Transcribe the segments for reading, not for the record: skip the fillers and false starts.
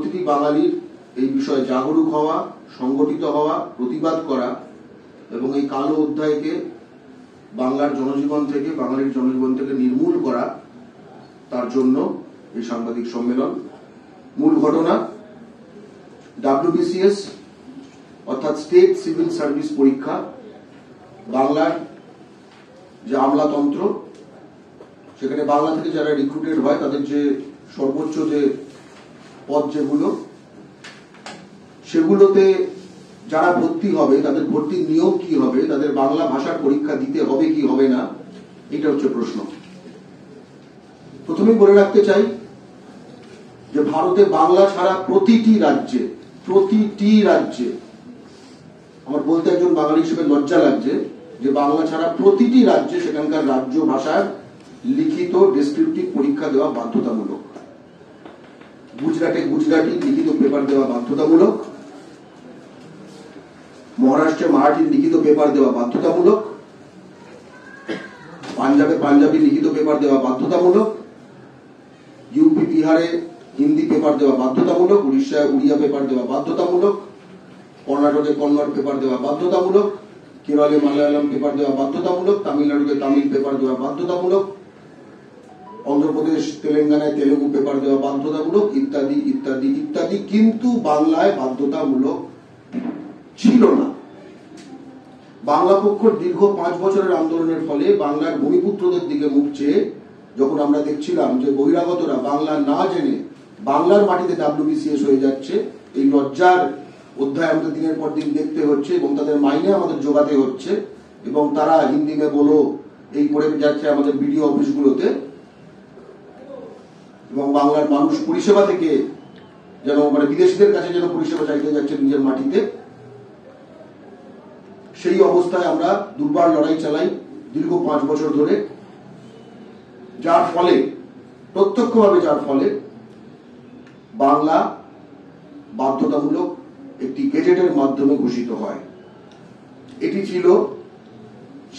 প্রতিটি বাঙালির এই বিষয়ে জাগরুক হওয়া, সংগঠিত হওয়া, প্রতিবাদ করা এবং এই কালো অধ্যায়কে বাংলার জনজীবন থেকে, বাঙালির জনজীবন থেকে নির্মূল করা, তার জন্য এই সাংবাদিক সম্মেলন। মূল ঘটনা, WBCS অর্থাৎ স্টেট সিভিল সার্ভিস পরীক্ষা, বাংলার যে আমলাতন্ত্র, সেখানে বাংলা থেকে যারা রিক্রুটেড হয় তাদের যে সর্বোচ্চ যে পদ যেগুলো, সেগুলোতে যারা ভর্তি হবে তাদের ভর্তির নিয়ম কি হবে, তাদের বাংলা ভাষার পরীক্ষা দিতে হবে কি হবে না, এটা হচ্ছে প্রশ্ন। প্রথমেই বলে রাখতে চাই যে ভারতে বাংলা ছাড়া প্রতিটি রাজ্যে, আমার বলতে একজন বাঙালি হিসেবে লজ্জা লাগছে যে বাংলা ছাড়া প্রতিটি রাজ্যে সেখানকার রাজ্য ভাষার লিখিত ডেসক্রিপটিভ পরীক্ষা দেওয়া বাধ্যতামূলক। গুজরাটে গুজরাটি লিখিত পেপার দেওয়া বাধ্যতামূলক, মহারাষ্ট্রে মারাঠির লিখিত পেপার দেওয়া বাধ্যতামূলক, পাঞ্জাবে পাঞ্জাবি লিখিত পেপার দেওয়া বাধ্যতামূলক, ইউপি বিহারে হিন্দি পেপার দেওয়া বাধ্যতামূলক, উড়িষ্যায় উড়িয়া পেপার দেওয়া বাধ্যতামূলক, কর্ণাটকে কন্নড় পেপার দেওয়া বাধ্যতামূলক, কেরলে মালায়ালাম পেপার দেওয়া বাধ্যতামূলক, তামিলনাড়ুতে তামিল পেপার দেওয়া বাধ্যতামূলক, অন্ধ্রপ্রদেশ তেলেঙ্গানায় তেলেগু পেপার দেওয়া বাধ্যতামূলক, ইত্যাদি ইত্যাদি ইত্যাদি। কিন্তু বাংলায় বাধ্যতামূলক ছিল না। বাংলা পক্ষ দীর্ঘ 5 বছরের আন্দোলনের ফলে বাংলার ভূমিপুত্রদের দিকে মুখ চেয়ে যখন আমরা দেখছিলাম যে বহিরাগতরা বাংলা না জেনে বাংলার মাটিতে WBCS হয়ে যাচ্ছে, এই লজ্জার অধ্যায় আমাদের দিনের পর দিন দেখতে হচ্ছে এবং তাদের মাইনে আমাদের জোগাতে হচ্ছে এবং তারা হিন্দি মে বলো এই করে যাচ্ছে আমাদের বিডিও অফিসগুলোতে, এবং বাংলার মানুষ পরিষেবা থেকে যেন বিদেশিদের কাছে যেন পরিষেবা চাইতে যাচ্ছে নিজের মাটিতে। সেই অবস্থায় আমরা দুর্বার লড়াই চালাই দীর্ঘ 5 বছর ধরে, যার ফলে প্রত্যক্ষভাবে বাংলা বাধ্যতামূলক একটি গেজেটের মাধ্যমে ঘোষিত হয়। এটি ছিল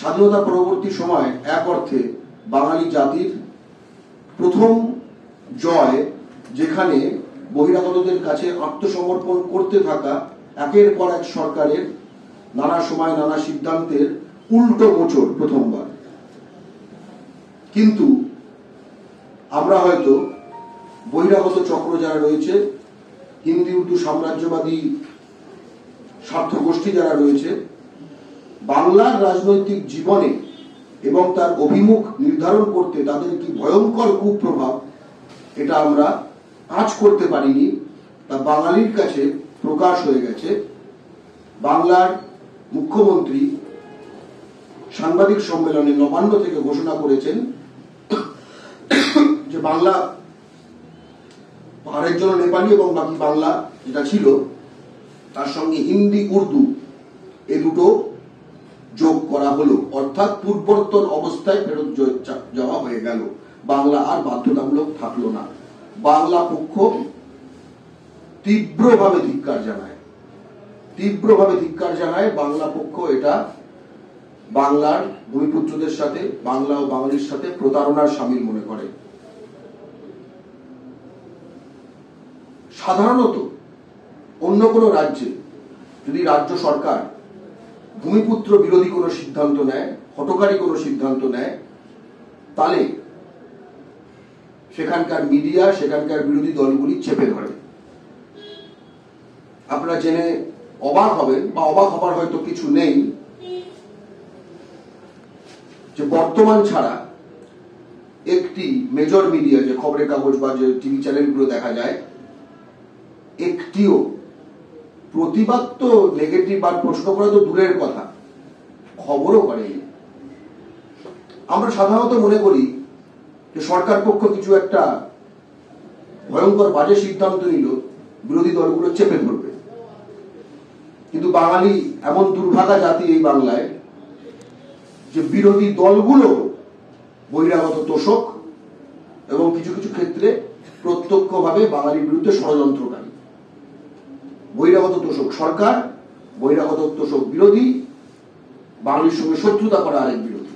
স্বাধীনতা পরবর্তী সময় এক অর্থে বাঙালি জাতির প্রথম জয়, যেখানে বহিরাগতদের কাছে আত্মসমর্পণ করতে থাকা একের পর এক সরকারের নানা সময় নানা সিদ্ধান্তের উল্টো মোচড় প্রথমবার। কিন্তু আমরা হয়তো বহিরাগত চক্র যারা রয়েছে, হিন্দি উর্দু সাম্রাজ্যবাদী স্বার্থ গোষ্ঠী যারা রয়েছে, বাংলার রাজনৈতিক জীবনে এবং তার অভিমুখ নির্ধারণ করতে তাদের কি ভয়ঙ্কর কুপ্রভাব, এটা আমরা আঁচ করতে পারিনি, তা বাঙালির কাছে প্রকাশ হয়ে গেছে। বাংলার মুখ্যমন্ত্রী সাংবাদিক সম্মেলনে নবান্ন থেকে ঘোষণা করেছেন যে বাংলা পাহাড়ের জন্য নেপালি এবং বাকি বাংলা যেটা ছিল তার সঙ্গে হিন্দি উর্দু এ দুটো যোগ করা হলো, অর্থাৎ পূর্ববর্তন অবস্থায় ফেরত যাওয়া হয়ে গেল। বাংলা আর বাধ্যতামূলক থাকলো না। বাংলা পক্ষ তীব্রভাবে ধিক্কার জানায়। বাংলা পক্ষ এটা বাংলার ভূমিপুত্রদের সাথে, বাংলা ও বাঙালির সাথে প্রতারণার শামিল মনে করে। সাধারণত অন্য কোনো রাজ্যে যদি রাজ্য সরকার ভূমিপুত্র বিরোধী কোনো সিদ্ধান্ত নেয়, হঠকারী কোনো সিদ্ধান্ত নেয়, তাহলে সেখানকার মিডিয়া, সেখানকার বিরোধী দলগুলি চেপে ধরে। আপনারা জেনে অবাক হবেন, বা অবাক হবার হয়তো কিছু নেই, যে বর্তমান ছাড়া একটি মেজর মিডিয়া, যে খবরের কাগজ বা যে টিভি চ্যানেলগুলো দেখা যায়, একটিও প্রতিবাদ তো নেগেটিভ বা প্রশ্ন করা তো দূরের কথা, খবরও করেনি। আমরা সাধারণত মনে করি যে সরকার পক্ষ কিছু একটা ভয়ঙ্কর বাজে সিদ্ধান্ত নিল, বিরোধী দলগুলো চেপে ধরবে। কিন্তু বাঙালি এমন দুর্ভাগা জাতি এই বাংলায় যে বিরোধী দলগুলো বহিরাগত তোষক এবং কিছু কিছু ক্ষেত্রে প্রত্যক্ষভাবে বাঙালির বিরুদ্ধে ষড়যন্ত্রকারী। বহিরাগত তোষক সরকার, বহিরাগত তোষক বিরোধী, বাঙালির সঙ্গে শত্রুতা করা আরেক বিরোধী।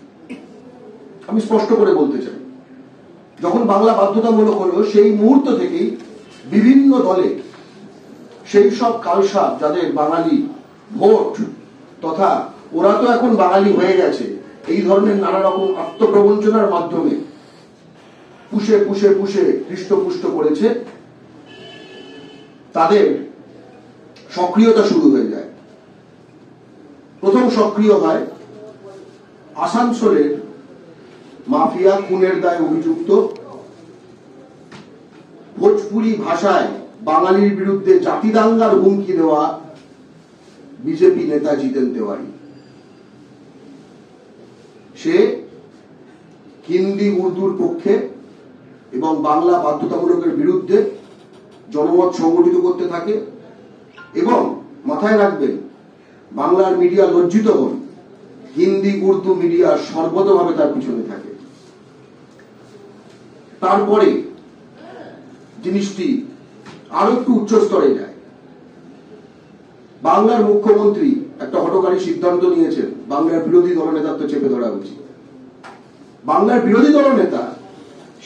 আমি স্পষ্ট করে বলতে চাই, যখন বাংলা বাধ্যতামূলক হলো সেই মুহূর্ত থেকেই বিভিন্ন দলে সেই সব কালসাপ যাদের বাঙালি ভোট তথা ওরা তো এখন বাঙালি হয়ে গেছে, এই ধরনের নানা রকম আত্মপ্রবঞ্চনার মাধ্যমে পুষে পুষে পুষে হৃষ্টপুষ্ট করেছে, তাদের সক্রিয়তা শুরু হয়ে যায়। প্রথম সক্রিয় হয় আসানসোলের মাফিয়া খুনের দায়ে অভিযুক্ত, ভোজপুরি ভাষায় বাঙালির বিরুদ্ধে জাতিদাঙ্গার হুমকি দেওয়া বিজেপি নেতা জিতেন তেওয়ারি। সে হিন্দি উর্দুর পক্ষে এবং বাংলা বাধ্যতামূলকের বিরুদ্ধে জনমত সংগঠিত করতে থাকে এবং মাথায় রাখবেন, বাংলার মিডিয়া লজ্জিত হন, হিন্দি উর্দু মিডিয়া সর্বতভাবে তার পিছনে থাকে। তারপরে জিনিসটি আরো একটু উচ্চ স্তরে যায়। বাংলার মুখ্যমন্ত্রী একটা হঠকারী সিদ্ধান্ত নিয়েছেন, বাংলার বিরোধী দলনেতার তো চেপে ধরা উচিত। বাংলার বিরোধী দলনেতা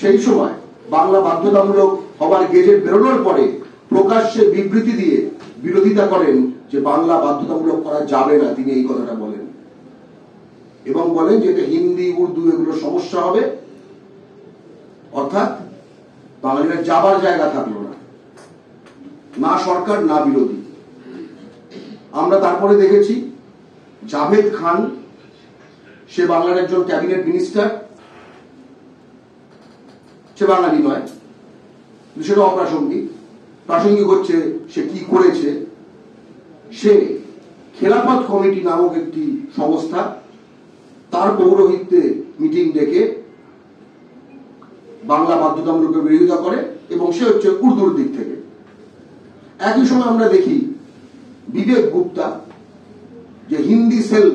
সেই সময় বাংলা বাধ্যতামূলক হবার গেজেট বেরোনোর পরে প্রকাশ্যে বিবৃতি দিয়ে বিরোধিতা করেন যে বাংলা বাধ্যতামূলক করা যাবে না, তিনি এই কথাটা বলেন এবং বলেন যে এটা হিন্দি উর্দু এগুলো সমস্যা হবে, অর্থাৎ বাঙালিরা যাবার জায়গা থাকলো না, না সরকার না বিরোধী। আমরা তারপরে দেখেছি জাভেদ খান, সে বাংলার একজন ক্যাবিনেট মিনিস্টার, সে বাঙালি নয়, সেটা অপ্রাসঙ্গিক। প্রাসঙ্গিক হচ্ছে সে কি করেছে। সে খেলাফত কমিটি নামক একটি সংস্থা, তার পৌরোহিত্যে মিটিং ডেকে বাংলা বাধ্যতামূলকের বিরোধিতা করে এবং সে হচ্ছে উর্দুর দিক থেকে। একই সময় আমরা দেখি বিবেক গুপ্তা, যে হিন্দি সেল,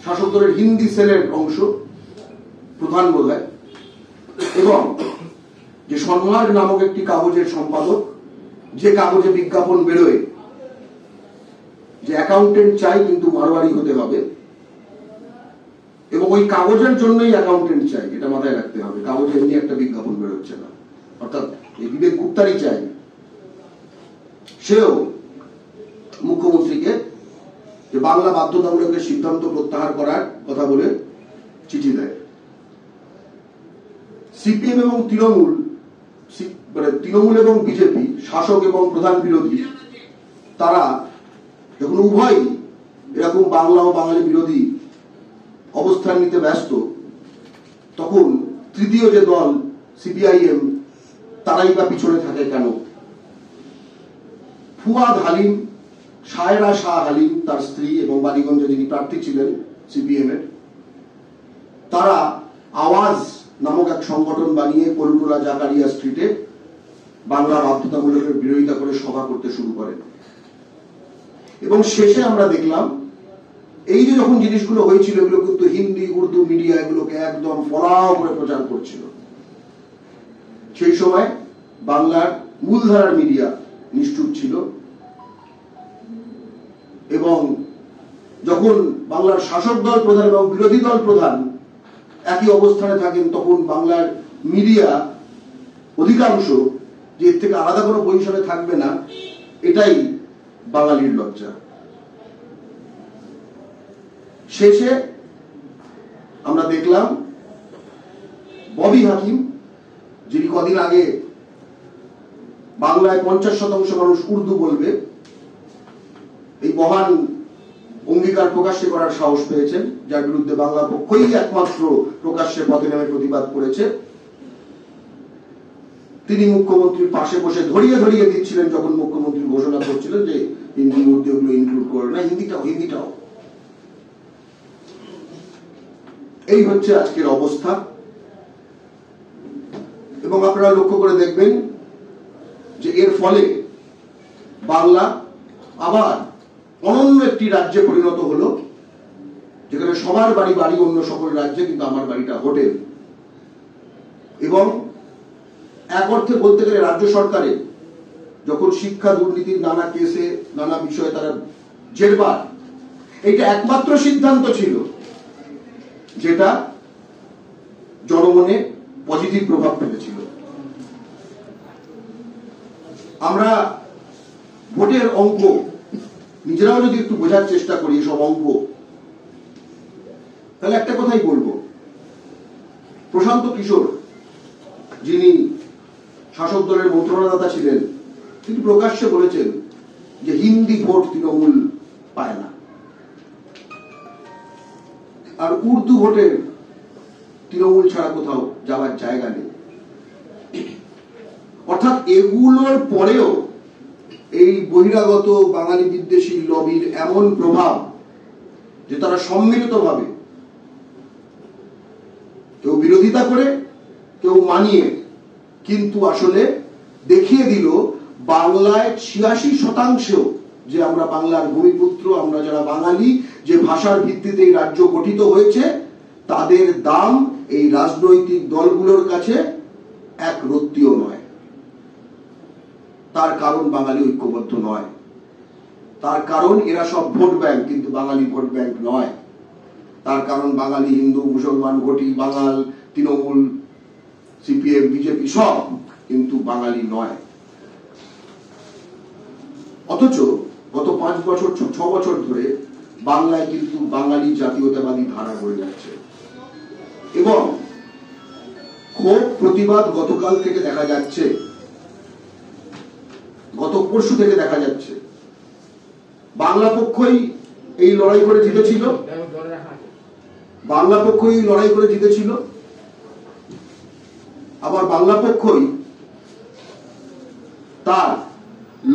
শাসক দলের হিন্দি সেলের অংশ, প্রধান বোধহয়, এবং যে সম্রাট নামক একটি কাগজের সম্পাদক, যে কাগজে বিজ্ঞাপন বেরোয় যে অ্যাকাউন্টেন্ট চাই কিন্তু মারোয়ারি হতে হবে, এবং ওই কাগজের জন্যই অ্যাকাউন্টেন্ট চাই, এটা মাথায় রাখতে হবে। কাগজে এমনি একটা বিজ্ঞাপন বেরোচ্ছে না, অর্থাৎ এই বিবেক গুপ্তারই চাই। সেও মুখ্যমন্ত্রীকে যে বাংলা বাধ্যতামূলকের সিদ্ধান্ত প্রত্যাহার করার কথা বলে চিঠি দেয়। সিপিএম এবং তৃণমূল, মানে তৃণমূল এবং বিজেপি, শাসক এবং প্রধান বিরোধী, তারা যখন উভয় এরকম বাংলা ও বাঙালি বিরোধী অবস্থান নিতে ব্যস্ত, তখন তৃতীয় যে দল সিপিআইএম, তারাই বা পিছনে থাকে কেন? ফুয়াদ হালিম, সায়রা শাহ হালিম, তার স্ত্রী এবং বালিগঞ্জে যিনি প্রার্থী ছিলেন সিপিএম এর, তারা আওয়াজ নামক এক সংগঠন বানিয়ে কলুটোলা জাকারিয়া স্ট্রিটে বাংলা বাধ্যতামূলকের বিরোধিতা করে সভা করতে শুরু করেন। এবং শেষে আমরা দেখলাম এই যে যখন জিনিসগুলো হয়েছিল, এগুলো কিন্তু হিন্দি উর্দু মিডিয়া এগুলোকে একদম ফলাও করে প্রচার করছিল। সেই সময় বাংলার মূলধারার মিডিয়া নিশ্চুপ ছিল, এবং যখন বাংলার শাসক দল প্রধান এবং বিরোধী দল প্রধান একই অবস্থানে থাকেন, তখন বাংলার মিডিয়া অধিকাংশ যে এর থেকে আলাদা কোনো পজিশনে থাকবে না, এটাই বাঙালির লজ্জা। শেষে আমরা দেখলাম ববি হাকিম, যিনি কদিন আগে বাংলায় 50% মানুষ উর্দু বলবে এই মহান অঙ্গীকার প্রকাশ্যে করার সাহস পেয়েছেন, যার বিরুদ্ধে বাংলা পক্ষই একমাত্র প্রকাশ্যে পথে নেমে প্রতিবাদ করেছে। তিনি মুখ্যমন্ত্রীর পাশে বসে ধরিয়ে ধরিয়ে দিচ্ছিলেন যখন মুখ্যমন্ত্রী ঘোষণা করছিলেন যে হিন্দি উর্দু এগুলো ইনক্লুড করে না, হিন্দিটাও। এই হচ্ছে আজকের অবস্থা। এবং আপনারা লক্ষ্য করে দেখবেন যে এর ফলে বাংলা আবার অনন্য একটি রাজ্যে পরিণত হলো, যেখানে সবার বাড়ি বাড়ি অন্য সকল রাজ্যে, কিন্তু আমার বাড়িটা হোটেল। এবং এক অর্থে বলতে গেলে রাজ্য সরকারে যখন শিক্ষা দুর্নীতির নানা কেসে নানা বিষয়ে তারা জেরবার, এইটা একমাত্র সিদ্ধান্ত ছিল যেটা জনমনে পজিটিভ প্রভাব ফেলেছিল। আমরা ভোটের অঙ্ক নিজেরাও যদি একটু বোঝার চেষ্টা করি এসব অঙ্ক, তাহলে একটা কথাই বলবো, প্রশান্ত কিশোর যিনি শাসক দলের মন্ত্রণাদাতা ছিলেন, তিনি প্রকাশ্যে বলেছেন যে হিন্দি ভোট তৃণমূল পায় না, আর উর্দু ভোটের তৃণমূল ছাড়া কোথাও যাওয়ার জায়গা নেই। অর্থাৎ এগুলোর পরেও এই বহিরাগত বাঙালি বিদ্বেষী লবির এমন প্রভাব যে তারা সম্মিলিতভাবে কেউ বিরোধিতা করে কেউ মানিয়ে কিন্তু আসলে দেখিয়ে দিল বাংলায় ৮৬% যে আমরা বাংলার ভূমিপুত্র, আমরা যারা বাঙালি, যে ভাষার ভিত্তিতে এই রাজ্য গঠিত হয়েছে, তাদের দাম এই রাজনৈতিক দলগুলোর কাছে এক রত্তিও নয়। তার কারণ বাঙালি ঐক্যবদ্ধ নয়, তার কারণ এরা সব ভোট ব্যাংক, কিন্তু বাঙালি ভোট ব্যাংক নয়। তার কারণ বাঙালি হিন্দু মুসলমান ঘটি, বাঙাল, তৃণমূল, সিপিএম, বিজেপি সব কিন্তু বাঙালি নয়। অথচ গত 5 বছর 6 বছর ধরে বাংলায় কিন্তু বাঙালি জাতীয়তাবাদী ধারা গড়ে যাচ্ছে এবং ক্ষোভ প্রতিবাদ গতকাল থেকে দেখা যাচ্ছে, গত পরশু থেকে দেখা যাচ্ছে। বাংলা পক্ষই এই লড়াই করে জিতেছিল, বাংলা পক্ষই লড়াই করে জিতেছিল, আবার বাংলা পক্ষই তার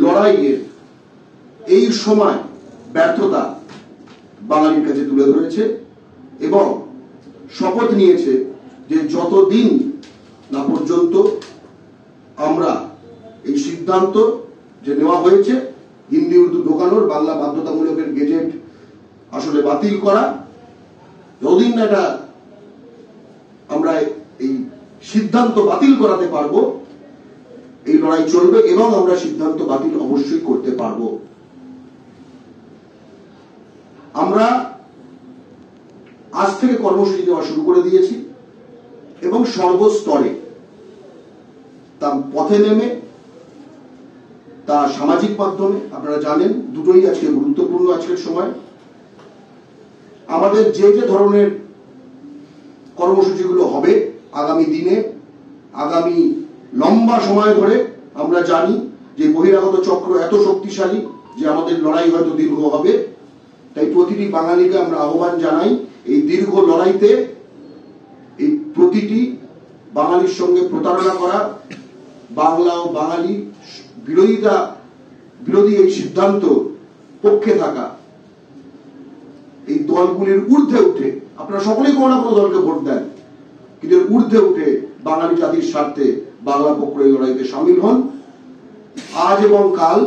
লড়াইয়ের এই সময় ব্যর্থতা বাঙালির কাছে তুলে ধরেছে এবং শপথ নিয়েছে যে যতদিন না পর্যন্ত আমরা এই সিদ্ধান্ত যে নেওয়া হয়েছে হিন্দি উর্দু ঢোকানোর, বাংলা বাধ্যতামূলকের গেজেট আসলে বাতিল করা, যতদিন না এটা আমরা এই সিদ্ধান্ত বাতিল করাতে পারবো, এই লড়াই চলবে এবং আমরা সিদ্ধান্ত বাতিল অবশ্যই করতে পারবো। আমরা আজ থেকে কর্মসূচি দেওয়া শুরু করে দিয়েছি এবং সর্বস্তরে তা পথে নেমে, তা সামাজিক মাধ্যমে, আপনারা জানেন দুটোই আজকে গুরুত্বপূর্ণ আজকের সময়। আমাদের যে যে ধরনের কর্মসূচিগুলো হবে আগামী দিনে, আগামী লম্বা সময় ধরে, আমরা জানি যে বহিরাগত চক্র এত শক্তিশালী যে আমাদের লড়াই হয়তো দীর্ঘ হবে। তাই প্রতিটি বাঙালিকে আমরা আহ্বান জানাই এই দীর্ঘ লড়াইতে এই প্রতিটি বাঙালির সঙ্গে প্রতারণা করা, বাংলা ও বাঙালি বিরোধী এই সিদ্ধান্ত পক্ষে থাকা এই দলগুলির ঊর্ধ্বে উঠে, আপনারা সকলেই কোনো না কোনো দলকে ভোট দেন, কিন্তু ঊর্ধ্বে উঠে বাঙালি জাতির স্বার্থে বাংলা পক্ষ এই লড়াইতে সামিল হন। আজ এবং কাল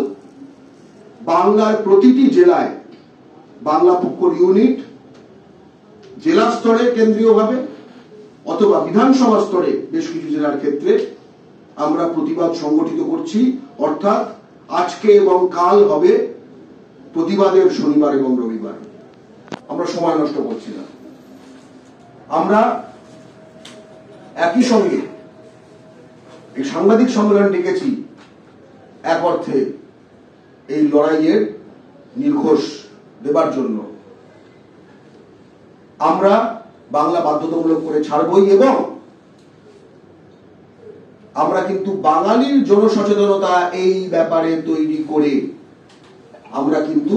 বাংলার প্রতিটি জেলায় বাংলা পক্ষর ইউনিট, জেলা স্তরে কেন্দ্রীয়ভাবে অথবা বিধানসভা স্তরে বেশ কিছু জেলার ক্ষেত্রে আমরা প্রতিবাদ সংগঠিত করছি। অর্থাৎ আজকে এবং কাল হবে প্রতিবাদের শনিবার এবং রবিবার। আমরা সময় নষ্ট করছি না, আমরা একই সঙ্গে এই সাংবাদিক সম্মেলন ডেকেছি এক অর্থে এই লড়াইয়ের নির্ঘোষ দেবার জন্য। আমরা বাংলা বাধ্যতামূলক করে ছাড়বই এবং আমরা কিন্তু বাঙালির জনসচেতনতা এই ব্যাপারে তৈরি করে আমরা কিন্তু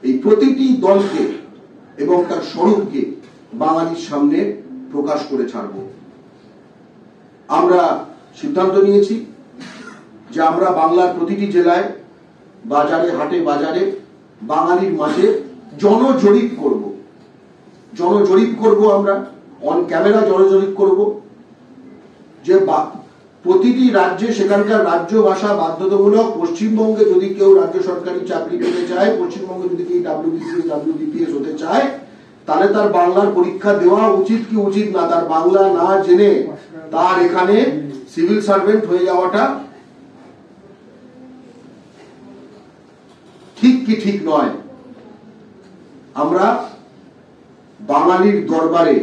এই প্রতিটি দলকে এবং তার স্বরূপকে বাঙালির সামনে প্রকাশ করে ছাড়ব। আমরা সিদ্ধান্ত নিয়েছি যে আমরা বাংলার প্রতিটি জেলায়, বাজারে, হাটে বাজারে বাঙালির মাঝে জনজরিপ করব। জনজরিপ করব, আমরা অন ক্যামেরা জনজরিপ করব যে প্রতিটি রাজ্যে সেখানকার রাজ্য ভাষা বাধ্যতামূলক। পশ্চিমবঙ্গে যদি কেউ রাজ্য সরকারি চাকরি পেতে চায়, পশ্চিমবঙ্গে যদি কেউ WBCS WBPS হতে চায়, তাহলে তার বাংলার পরীক্ষা দেওয়া উচিত কি উচিত না, তার বাংলা না জেনে তার এখানে সিভিল সার্ভেন্ট হয়ে যাওয়াটা ঠিক কি ঠিক নয়। আমরা বাঙালির দরবারে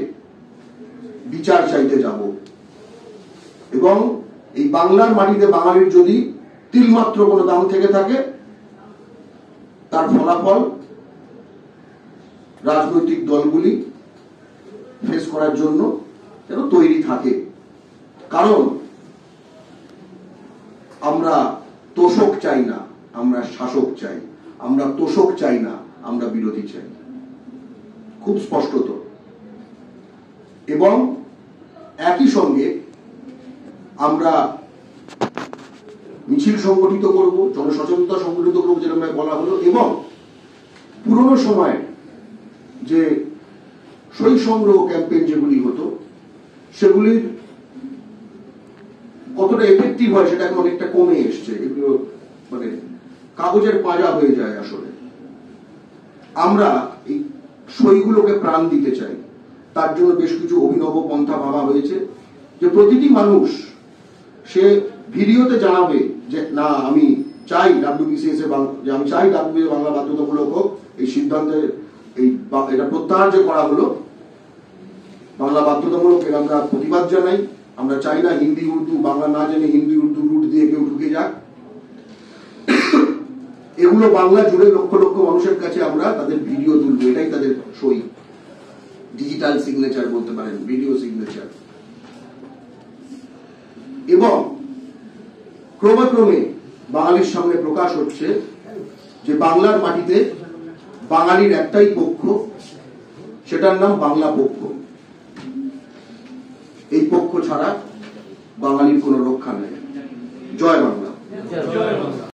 বিচার চাইতে যাব এবং এই বাংলার মাটিতে বাঙালির যদি তিলমাত্র কোনো দাম থেকে থাকে, তার ফলাফল রাজনৈতিক দলগুলি ফেস করার জন্য যেন তৈরি থাকে। কারণ আমরা তোষক চাই না, আমরা শাসক চাই। আমরা তোষক চাই না, আমরা বিরোধী চাই। খুব স্পষ্টত। এবং একই সঙ্গে আমরা মিছিল সংগঠিত করব, জনসচেতনতা সংগঠিত করব, যেরকম বলা হলো। এবং পুরনো সময় যে সই সংগ্রহ ক্যাম্পেইন যেগুলি হতো, সেগুলির কতটা এফেক্টিভ হয় সেটা এখন অনেকটা কমে এসছে। এগুলো মানে কাগজের পাজা হয়ে যায়। আসলে আমরা এই সইগুলোকে প্রাণ দিতে চাই। তার জন্য বেশ কিছু অভিনব পন্থা ভাবা হয়েছে, যে প্রতিটি মানুষ সে ভিডিওতে জানাবে যে না, আমি চাই WBCS যে আমি চাই WBCS বাংলা বাধ্যতামূলক হোক। এই সিদ্ধান্তে এটা প্রত্যাহার যে করা হলো, বাংলা বাধ্যতামূলক, এর আমরা প্রতিবাদ জানাই। আমরা চাই না হিন্দি উর্দু, বাংলা না জেনে হিন্দি উর্দু রুট দিয়ে কেউ ঢুকে যাক। এগুলো বাংলা জুড়ে লক্ষ লক্ষ মানুষের কাছে আমরা তাদের ভিডিও তুলবো। এটাই তাদের সই, ডিজিটাল সিগনেচার বলতে পারেন, ভিডিও সিগনেচার। এবং ক্রমে বাঙালির সামনে প্রকাশ হচ্ছে যে বাংলার মাটিতে বাঙালির একটাই পক্ষ, সেটার নাম বাংলা পক্ষ। এই পক্ষ ছাড়া বাঙালির কোনো রক্ষা নেই। জয় বাংলা।